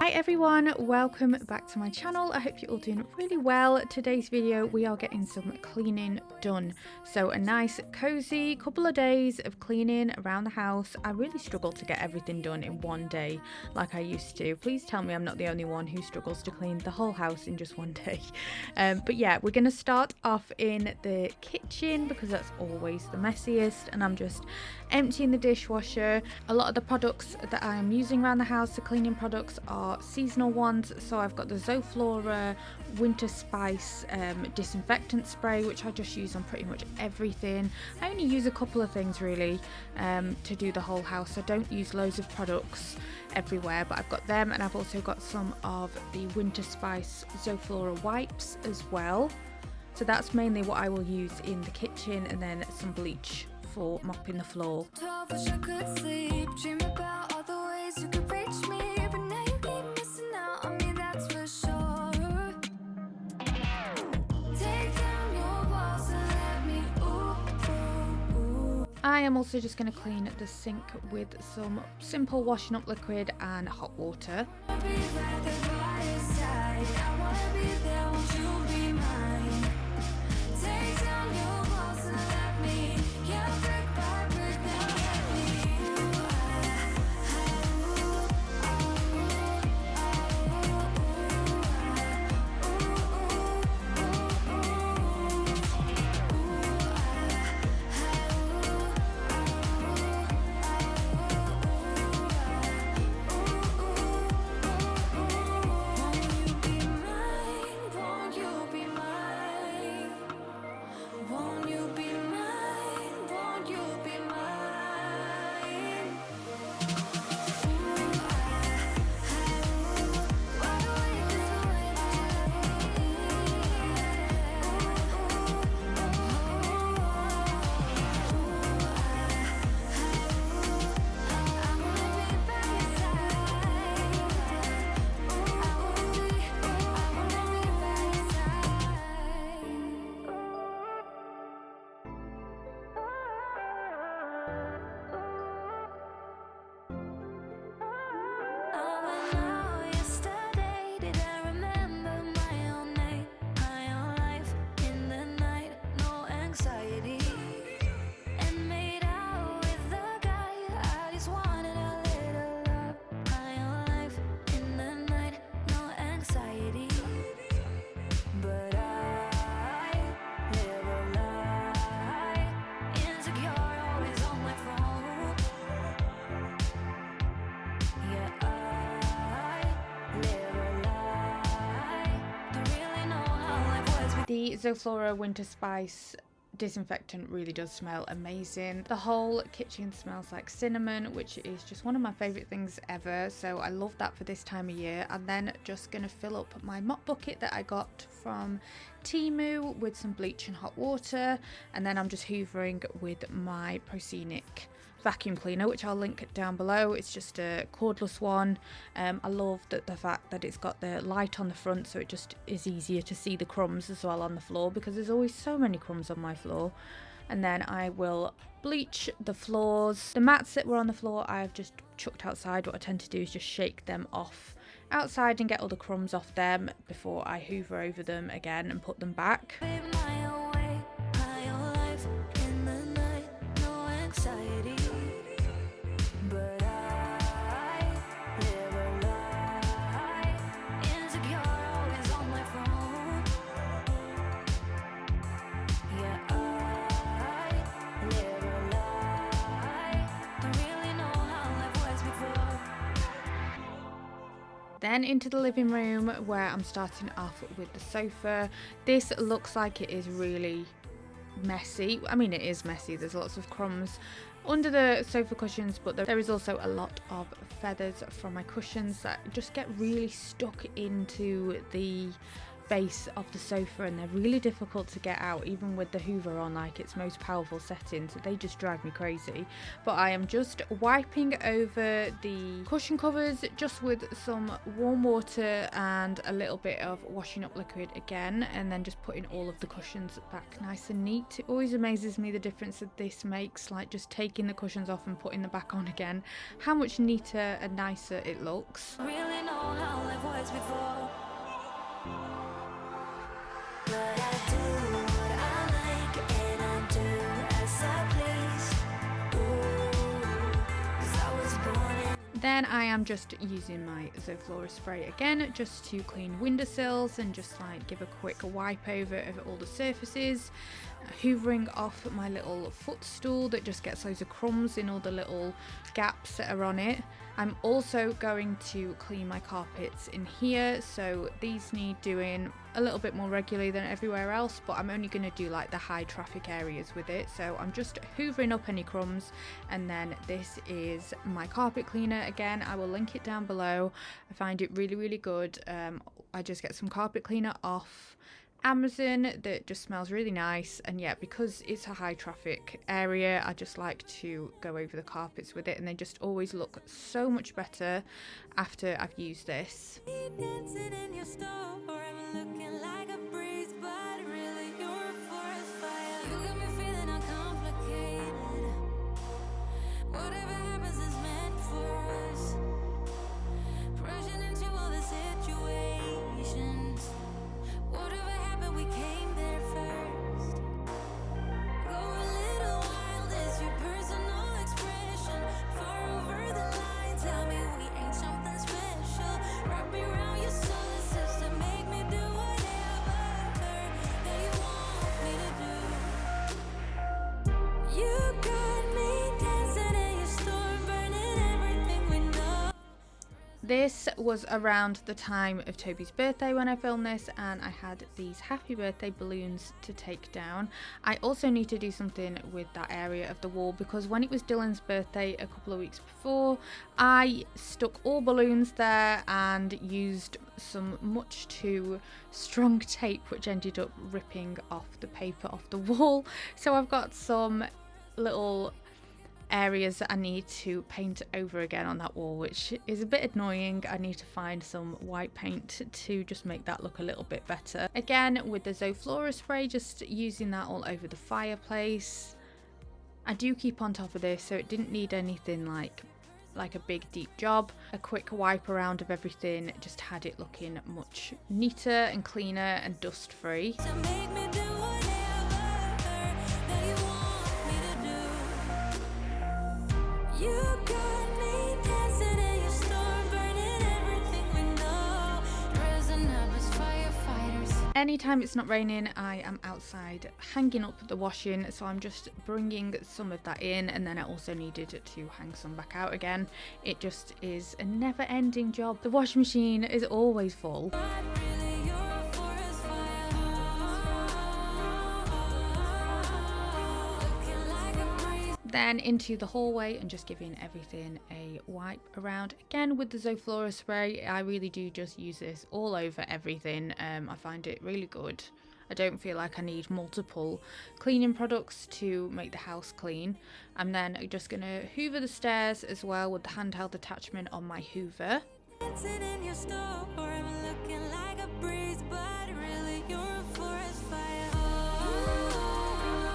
Hi everyone, welcome back to my channel. I hope you're all doing really well. Today's video we are getting some cleaning done. So a nice cozy couple of days of cleaning around the house. I really struggle to get everything done in one day like I used to. Please tell me I'm not the only one who struggles to clean the whole house in just one day. But yeah, we're going to start off in the kitchen because that's always the messiest, and I'm just emptying the dishwasher. A lot of the products that I am using around the house, the cleaning products, are seasonal ones. So I've got the Zoflora Winter Spice disinfectant spray, which I just use on pretty much everything. I only use a couple of things really to do the whole house. I don't use loads of products everywhere, but I've got them, and I've also got some of the Winter Spice Zoflora wipes as well. So that's mainly what I will use in the kitchen, and then some bleach for mopping the floor. I am also just going to clean the sink with some simple washing up liquid and hot water. The Zoflora Winter Spice disinfectant really does smell amazing. The whole kitchen smells like cinnamon, which is just one of my favorite things ever, so I love that for this time of year. I'm then just going to fill up my mop bucket that I got from Temu with some bleach and hot water, and then I'm just hoovering with my Proscenic vacuum cleaner, which I'll link down below. It's just a cordless one. I love the fact that it's got the light on the front, so it just is easier to see the crumbs as well on the floor, because there's always so many crumbs on my floor. And then I will bleach the floors. The mats that were on the floor I've just chucked outside. What I tend to do is just shake them off outside and get all the crumbs off them before I hoover over them again and put them back. Then into the living room, where I'm starting off with the sofa. This looks like it is really messy. I mean, it is messy. There's lots of crumbs under the sofa cushions, but there is also a lot of feathers from my cushions that just get really stuck into the base of the sofa, and they're really difficult to get out, even with the Hoover on like its most powerful settings. They just drive me crazy. But I am just wiping over the cushion covers just with some warm water and a little bit of washing up liquid again, and then just putting all of the cushions back nice and neat. It always amazes me the difference that this makes, like just taking the cushions off and putting them back on again, how much neater and nicer it looks. Really know how life was before. But I do what I like and I do as I please. Ooh, 'cause I was born in. Then I am just using my Zoflora spray again just to clean windowsills and just like give a quick wipe over of all the surfaces, hoovering off my little footstool that just gets loads of crumbs in all the little gaps that are on it. I'm also going to clean my carpets in here, so these need doing a little bit more regularly than everywhere else, but I'm only going to do like the high traffic areas with it. So I'm just hoovering up any crumbs, and then this is my carpet cleaner. Again, I will link it down below. I find it really good. I just get some carpet cleaner off Amazon that just smells really nice, and yeah, because it's a high traffic area, I just like to go over the carpets with it, and they just always look so much better after I've used this. Dancing in your store, I'm looking like a breeze, but really you're a forest fire. You got me feeling uncomplicated. Whatever happens is meant for us. Rushing into all the situations. Whatever happened, we came there first. Go a little wild is your personal expression. Far over the line, tell me we ain't something special. Wrap me around your solar system, make me do whatever that you want me to do. You got me dancing in your storm, burning everything we know. This was around the time of Toby's birthday when I filmed this, and I had these happy birthday balloons to take down. I also need to do something with that area of the wall, because when it was Dylan's birthday a couple of weeks before, I stuck all balloons there and used some much too strong tape, which ended up ripping off the paper off the wall. So I've got some little areas that I need to paint over again on that wall, which is a bit annoying. I need to find some white paint to just make that look a little bit better. Again, with the Zoflora spray, just using that all over the fireplace. I do keep on top of this, so it didn't need anything like a big deep job. A quick wipe around of everything just had it looking much neater and cleaner and dust free. To make me do whatever that you want me to do. You got me dancing in your storm, burning everything we know. Dressing up as firefighters. Anytime it's not raining, I am outside hanging up the washing, so I'm just bringing some of that in, and then I also needed to hang some back out again. It just is a never-ending job. The washing machine is always full. But really you're a forest fire. Looking like a breeze. Then into the hallway and just giving everything a wipe around. Again with the Zoflora spray, I really do just use this all over everything. I find it really good. I don't feel like I need multiple cleaning products to make the house clean. I'm then just going to hoover the stairs as well with the handheld attachment on my hoover. Dancing in your storm, looking like a breeze, but really you're a forest fire.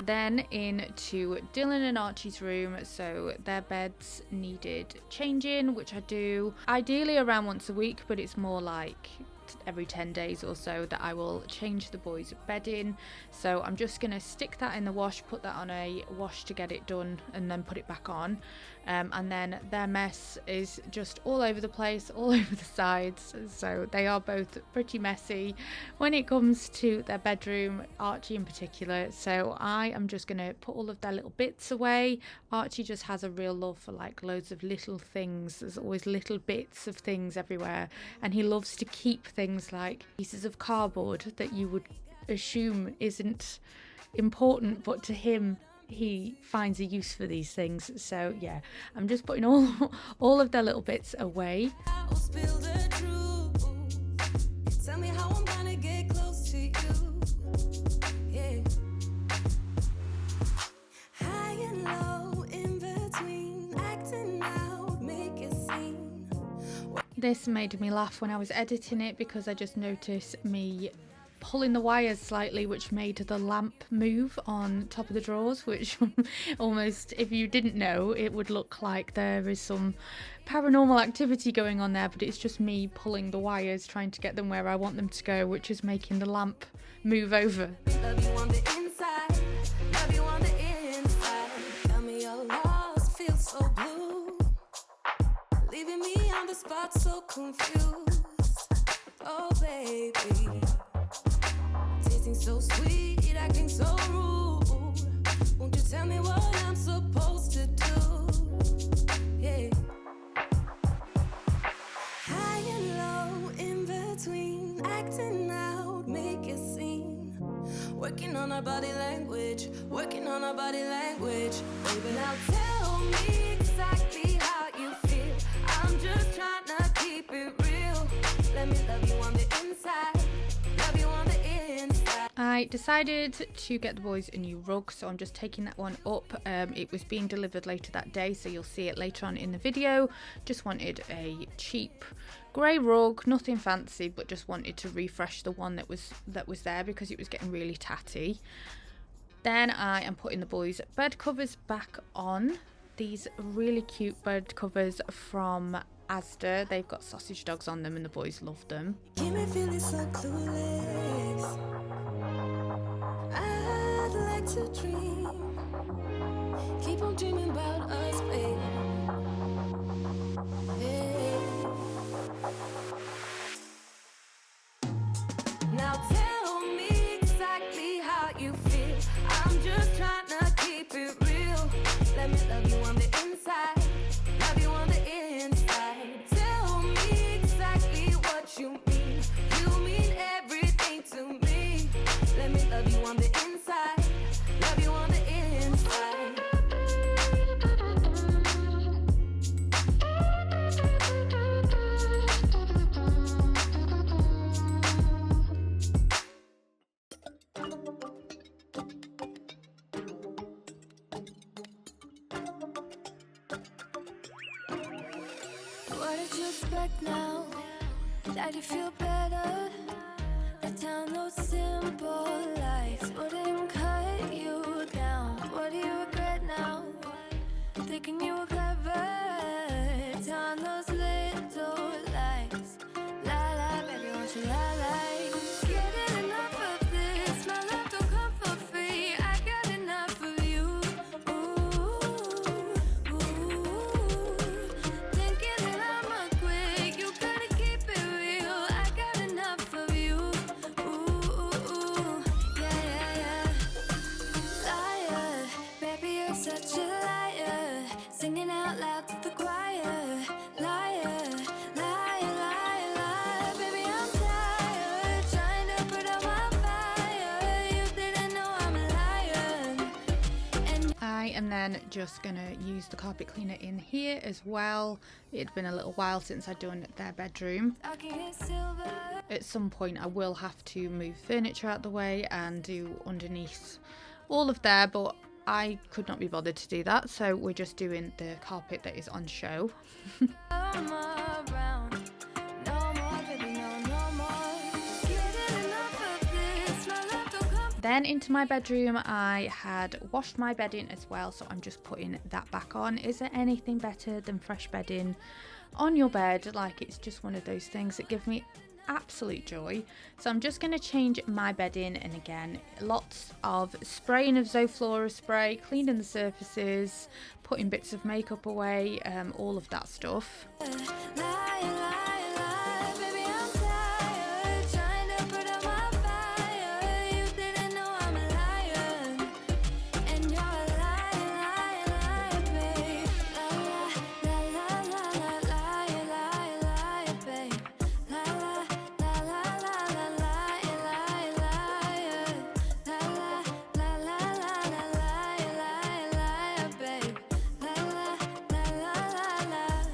Then into Dylan and Archie's room, so their beds needed changing, which I do ideally around once a week, but it's more like every 10 days or so that I will change the boys' bedding. So I'm just going to stick that in the wash, put that on a wash to get it done, and then put it back on. And then their mess is just all over the place, all over the sides, so they are both pretty messy when it comes to their bedroom, Archie in particular. So I am just going to put all of their little bits away. Archie just has a real love for like loads of little things. There's always little bits of things everywhere, and he loves to keep things like pieces of cardboard that you would assume isn't important, but to him he finds a use for these things. So yeah, I'm just putting all of their little bits away. I'll spill the truth. Tell me how I'm gonna get close to you. Yeah. High and low, in between, acting out, make a scene. This made me laugh when I was editing it because I just noticed me pulling the wires slightly, which made the lamp move on top of the drawers, which almost, if you didn't know, it would look like there is some paranormal activity going on there, but it's just me pulling the wires trying to get them where I want them to go, which is making the lamp move over. Love you on the inside, love you on the inside. Tell me you're lost, feel so blue, leaving me on the spot so confused. Oh baby, tasting so sweet, acting so rude. Won't you tell me what I'm supposed to do? Yeah. High and low, in between, acting out, make a scene. Working on our body language, working on our body language. Baby, now tell me exactly how you feel. I'm just trying to keep it real. Let me love you on the inside, love you on the inside. I decided to get the boys a new rug, so I'm just taking that one up. It was being delivered later that day, so you'll see it later on in the video. Just wanted a cheap grey rug, nothing fancy, but just wanted to refresh the one that was there because it was getting really tatty. Then I am putting the boys' bed covers back on. These really cute bed covers from Asda. They've got sausage dogs on them and the boys love them. Keep me feeling so clueless. I'd like to dream. Keep on dreaming about us, babe. Hey. Now tell me exactly how you feel. I'm just trying to keep it real. Let me love you on the inside, love you on the inside. Tell me exactly what you mean. You mean everything to me. Let me love you on the inside, love you on the inside. What did you expect now? That you feel better? The town those simple lies wouldn't cut you down. What do you regret now? Thinking you were clever. Telling those little lies. Lie, lie, baby, won't you lie, lie? Getting enough of this. My love don't come for free. I got enough of you. Ooh, ooh. Thinking that I'ma quit. You gotta keep it real. I got enough of you. Ooh, yeah, yeah, yeah. Liar, baby, you're such a liar. Singing out loud to the choir. Liar, liar, liar, liar. Baby, I'm tired. Trying to put out my fire. You didn't know I'm a liar. And I am then just gonna use the carpet cleaner in here as well. It had been a little while since I'd done their bedroom. I can hear silver. At some point I will have to move furniture out the way and do underneath all of there, but I could not be bothered to do that, so we're just doing the carpet that is on show. I'm around. No more, baby, no, no more. Getting enough of this. My love don't come. Then into my bedroom, I had washed my bedding as well, so I'm just putting that back on. Is there anything better than fresh bedding on your bed? Like, it's just one of those things that give me absolute joy. So I'm just going to change my bedding, and again, lots of spraying of Zoflora spray, cleaning the surfaces, putting bits of makeup away, all of that stuff. Lie, lie, lie, baby, I'm tired. Trying to put out my fire. You didn't know I'm a liar. And you're a liar, liar, babe. Liar, liar, liar, liar, liar, liar, babe. Liar, liar, liar, liar, liar, liar. Liar, liar, liar, liar, liar, babe. Liar, liar, liar, liar.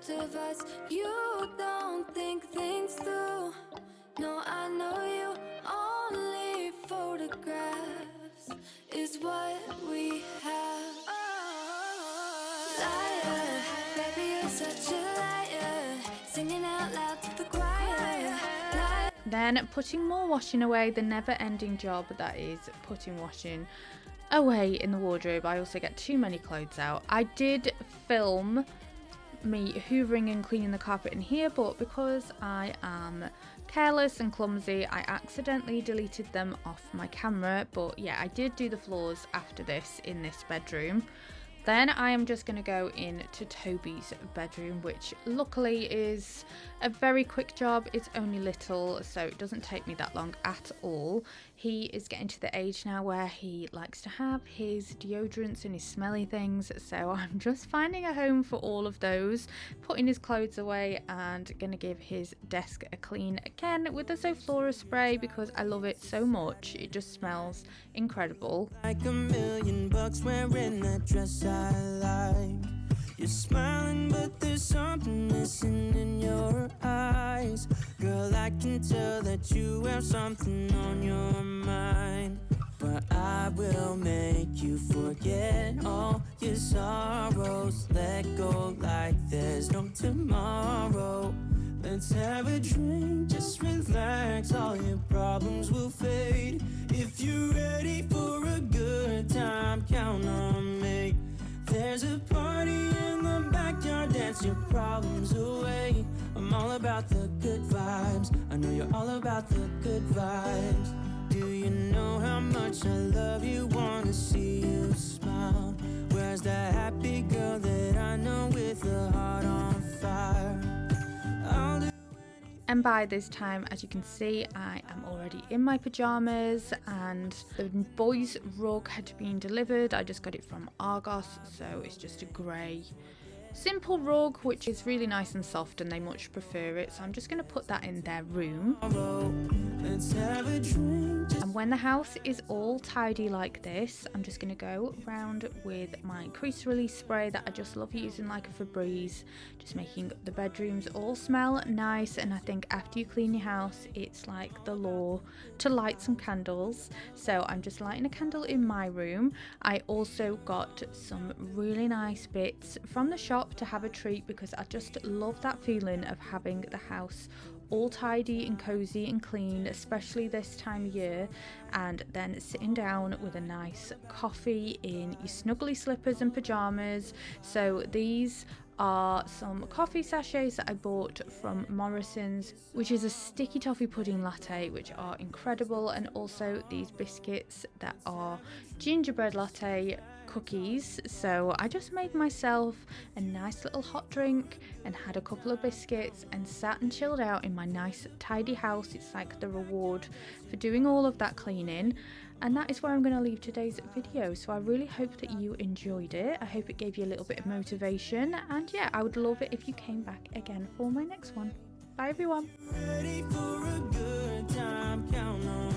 left of us. You don't think things through. No, I know you. Only photographs is what we have. Liar, baby, you're such a liar. Singing out loud to the choir. Liar. Then putting more washing away, the never-ending job that is putting washing away in the wardrobe. I also get too many clothes out. I did film me hoovering and cleaning the carpet in here, but because I am careless and clumsy, I accidentally deleted them off my camera. But yeah, I did do the floors after this in this bedroom. Then I am just going to go into Toby's bedroom, which luckily is a very quick job. It's only little, so it doesn't take me that long at all. He is getting to the age now where he likes to have his deodorants and his smelly things, so I'm just finding a home for all of those, putting his clothes away, and going to give his desk a clean again with the Zoflora spray because I love it so much. It just smells incredible. Like $1,000,000 wearing that dress I like. You're smiling, but there's something missing in your eyes. Girl, I can tell that you have something on your mind. But I will make you forget all your sorrows. Let go like there's no tomorrow. Let's have a drink, just relax. All your problems will fade. If you're ready for a good time, count on me. There's a party in the backyard, dance your problems away. I'm all about the good vibes. I know you're all about the good vibes. Do you know how much I love you? Wanna see you smile. Where's that happy girl that I know with a heart on fire? I'll do. And by this time, as you can see, I am already in my pajamas, and the boys' rug had been delivered. I just got it from Argos, so it's just a grey simple rug, which is really nice and soft, and they much prefer it. So I'm just going to put that in their room. Let's have a drink. And when the house is all tidy like this, I'm just going to go round with my crease release spray that I just love using like a Febreze, just making the bedrooms all smell nice. And I think after you clean your house, it's like the law to light some candles. So I'm just lighting a candle in my room. I also got some really nice bits from the shop to have a treat because I just love that feeling of having the house all tidy and cozy and clean, especially this time of year, and then sitting down with a nice coffee in your snuggly slippers and pajamas. So these are some coffee sachets that I bought from Morrison's, which is a sticky toffee pudding latte, which are incredible, and also these biscuits that are gingerbread latte cookies. So I just made myself a nice little hot drink and had a couple of biscuits and sat and chilled out in my nice tidy house. It's like the reward for doing all of that cleaning. And that is where I'm going to leave today's video. So I really hope that you enjoyed it. I hope it gave you a little bit of motivation. And yeah, I would love it if you came back again for my next one. Bye everyone. Ready for a good time, count on